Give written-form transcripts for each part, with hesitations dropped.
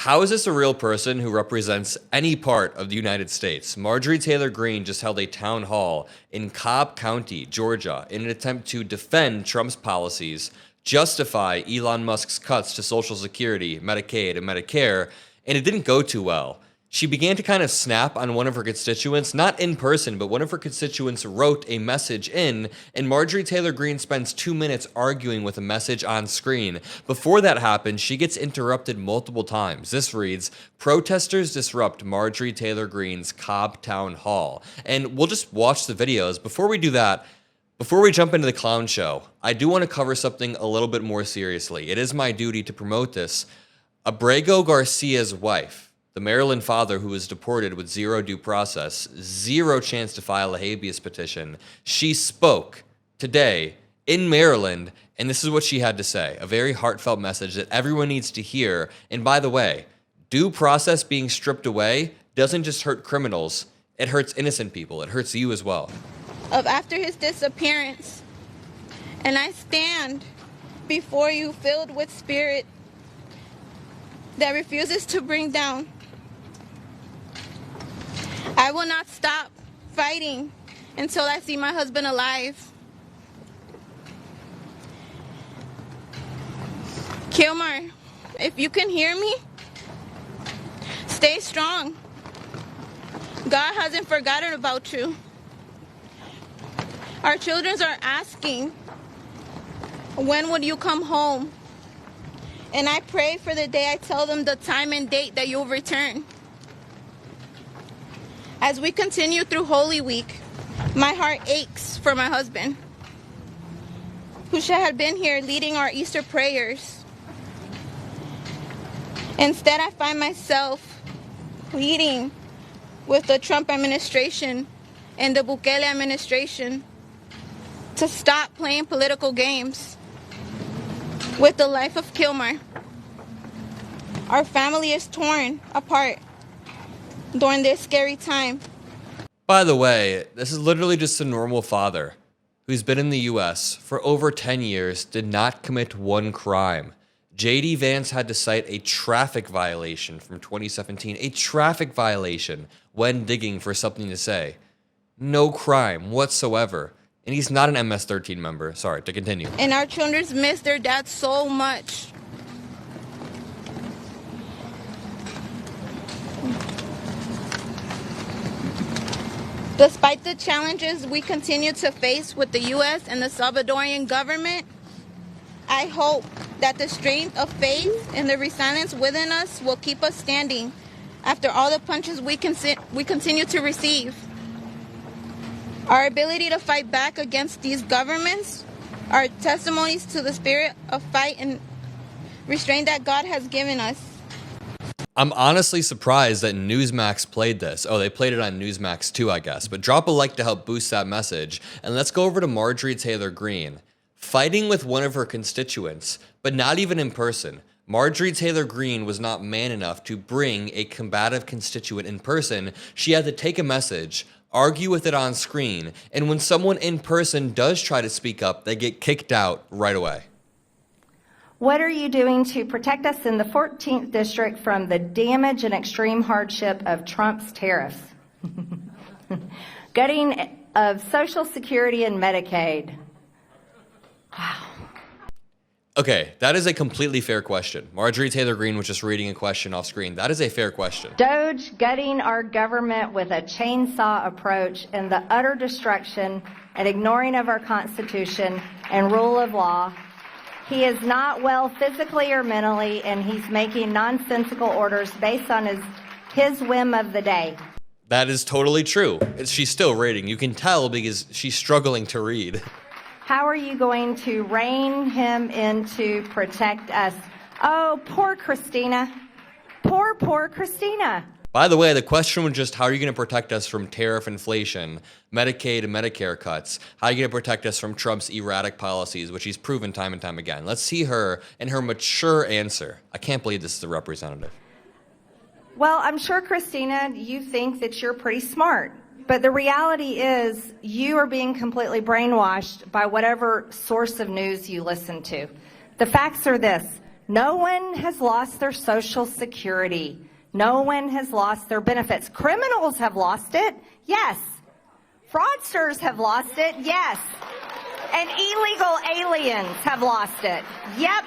How is this a real person who represents any part of the United States? Marjorie Taylor Greene just held a town hall in Cobb County, Georgia, in an attempt to defend Trump's policies, justify Elon Musk's cuts to Social Security, Medicaid, and Medicare, and it didn't go too well. She began to kind of snap on one of her constituents, not in person, but one of her constituents wrote a message in, and Marjorie Taylor Greene spends 2 minutes arguing with a message on screen. Before that happens, she gets interrupted multiple times. This reads, "Protesters disrupt Marjorie Taylor Greene's Cobb Town Hall." And we'll just watch the videos. Before we do that, before we jump into the clown show, I do want to cover something a little bit more seriously. It is my duty to promote this. Abrego Garcia's wife, the Maryland father who was deported with zero due process, zero chance to file a habeas petition, she spoke today in Maryland, and this is what she had to say. A very heartfelt message that everyone needs to hear. And by the way, due process being stripped away doesn't just hurt criminals, it hurts innocent people. It hurts you as well. After his disappearance, and I stand before you filled with spirit that refuses to bring down. I will not stop fighting until I see my husband alive. Kilmar, if you can hear me, stay strong. God hasn't forgotten about you. Our children are asking, when would you come home? And I pray for the day I tell them the time and date that you'll return. As we continue through Holy Week, my heart aches for my husband, who should have been here leading our Easter prayers. Instead, I find myself pleading with the Trump administration and the Bukele administration to stop playing political games with the life of Kilmar. Our family is torn apart during this scary time. By the way, this is literally just a normal father who's been in the US for over 10 years, did not commit one crime. J.D. Vance had to cite a traffic violation from 2017, a traffic violation when digging for something to say. No crime whatsoever. And he's not an MS-13 member. Sorry, to continue. And our children miss their dad so much. Despite the challenges we continue to face with the U.S. and the Salvadorian government, I hope that the strength of faith and the resilience within us will keep us standing after all the punches we continue to receive. Our ability to fight back against these governments are testimonies to the spirit of fight and restraint that God has given us. I'm honestly surprised that Newsmax played this. Oh, they played it on Newsmax too, I guess. But drop a like to help boost that message. And let's go over to Marjorie Taylor Greene, fighting with one of her constituents, but not even in person. Marjorie Taylor Greene was not man enough to bring a combative constituent in person. She had to take a message, argue with it on screen, and when someone in person does try to speak up, they get kicked out right away. What are you doing to protect us in the 14th District from the damage and extreme hardship of Trump's tariffs? Gutting of Social Security and Medicaid. Wow. Okay, that is a completely fair question. Marjorie Taylor Greene was just reading a question off screen. That is a fair question. Doge gutting our government with a chainsaw approach and the utter destruction and ignoring of our Constitution and rule of law. He is not well physically or mentally, and he's making nonsensical orders based on his whim of the day. That is totally true. She's still reading. You can tell because she's struggling to read. How are you going to rein him in to protect us? Oh, poor Christina. Poor Christina. By the way, the question was just, how are you going to protect us from tariff inflation, Medicaid and Medicare cuts? How are you going to protect us from Trump's erratic policies, which he's proven time and time again? Let's see her and her mature answer. I can't believe this is the representative. Well, I'm sure, Christina, you think that you're pretty smart. But the reality is you are being completely brainwashed by whatever source of news you listen to. The facts are this. No one has lost their Social Security. No one has lost their benefits. Criminals have lost it, yes. Fraudsters have lost it, yes. And illegal aliens have lost it, yep.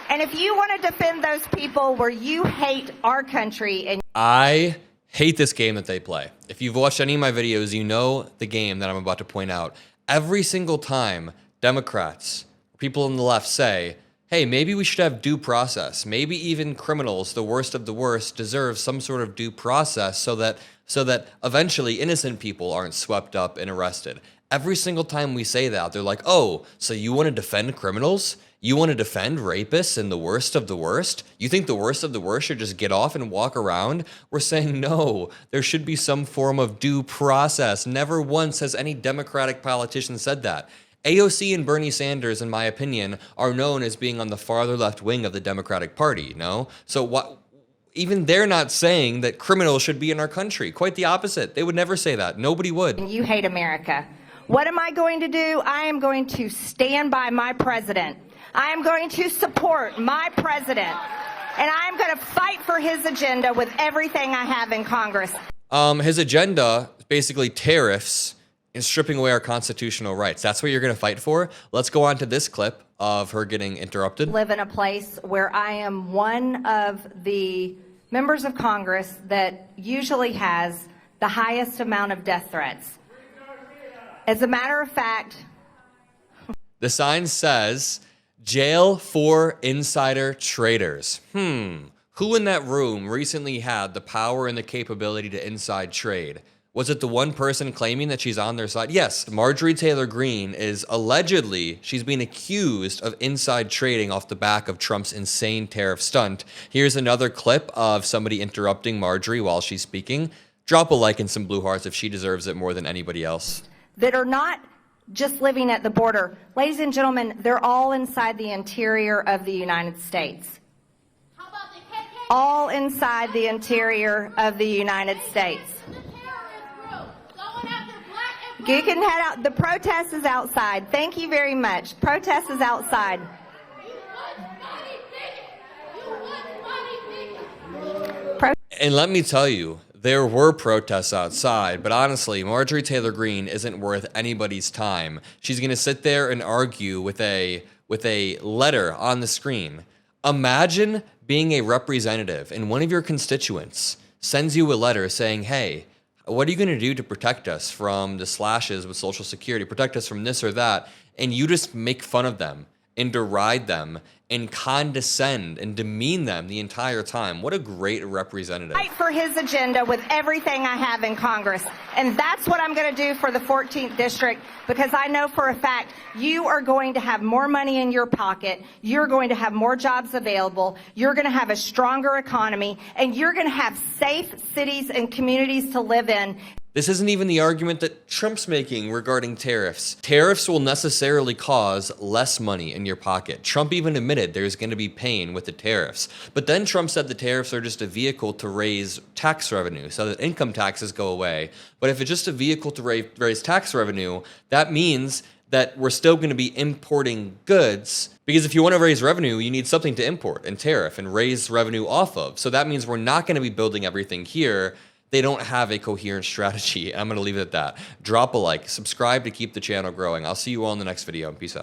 And if you want to defend those people where you hate our country and I hate this game that they play. If you've watched any of my videos, you know the game that I'm about to point out. Every single time Democrats, people on the left say, hey, maybe we should have due process. Maybe even criminals, the worst of the worst, deserve some sort of due process so that eventually innocent people aren't swept up and arrested. Every single time we say that, they're like, oh, so you want to defend criminals? You want to defend rapists and the worst of the worst? You think the worst of the worst should just get off and walk around? We're saying no, there should be some form of due process. Never once has any Democratic politician said that. AOC and Bernie Sanders, in my opinion, are known as being on the farther left wing of the Democratic Party, no? So what? Even they're not saying that criminals should be in our country. Quite the opposite. They would never say that. Nobody would. you hate America. What am I going to do? I am going to stand by my president. I am going to support my president. And I am going to fight for his agenda with everything I have in Congress. His agenda is basically tariffs and stripping away our constitutional rights. That's what you're going to fight for? Let's go on to this clip of her getting interrupted. Live in a place where I am one of the members of Congress that usually has the highest amount of death threats. As a matter of fact, the sign says, jail for insider traders. Who in that room recently had the power and the capability to inside trade? Was it the one person claiming that she's on their side? Yes, Marjorie Taylor Greene is allegedly, she's being accused of inside trading off the back of Trump's insane tariff stunt. Here's another clip of somebody interrupting Marjorie while she's speaking. Drop a like and some blue hearts if she deserves it more than anybody else. that are not just living at the border. Ladies and gentlemen, they're all inside the interior of the United States. How about the KKK? All inside the interior of the United States. The terrorist group going after black and You can head out. The protest is outside. Thank you very much. Protest is outside. And let me tell you, there were protests outside, but honestly, Marjorie Taylor Greene isn't worth anybody's time. She's going to sit there and argue with a letter on the screen. Imagine being a representative and one of your constituents sends you a letter saying, hey, what are you going to do to protect us from the slashes with Social Security, protect us from this or that, and you just make fun of them and deride them and condescend and demean them the entire time. What a great representative. Fight for his agenda with everything I have in Congress. And that's what I'm going to do for the 14th District, because I know for a fact you are going to have more money in your pocket, you're going to have more jobs available, you're going to have a stronger economy, and you're going to have safe cities and communities to live in. This isn't even the argument that Trump's making regarding tariffs. Tariffs will necessarily cause less money in your pocket. Trump even admitted there's going to be pain with the tariffs. But then Trump said the tariffs are just a vehicle to raise tax revenue so that income taxes go away. But if it's just a vehicle to raise tax revenue, that means that we're still going to be importing goods, because if you want to raise revenue, you need something to import and tariff and raise revenue off of. So that means we're not going to be building everything here. They don't have a coherent strategy. I'm going to leave it at that. Drop a like, subscribe to keep the channel growing. I'll see you all in the next video, and peace out.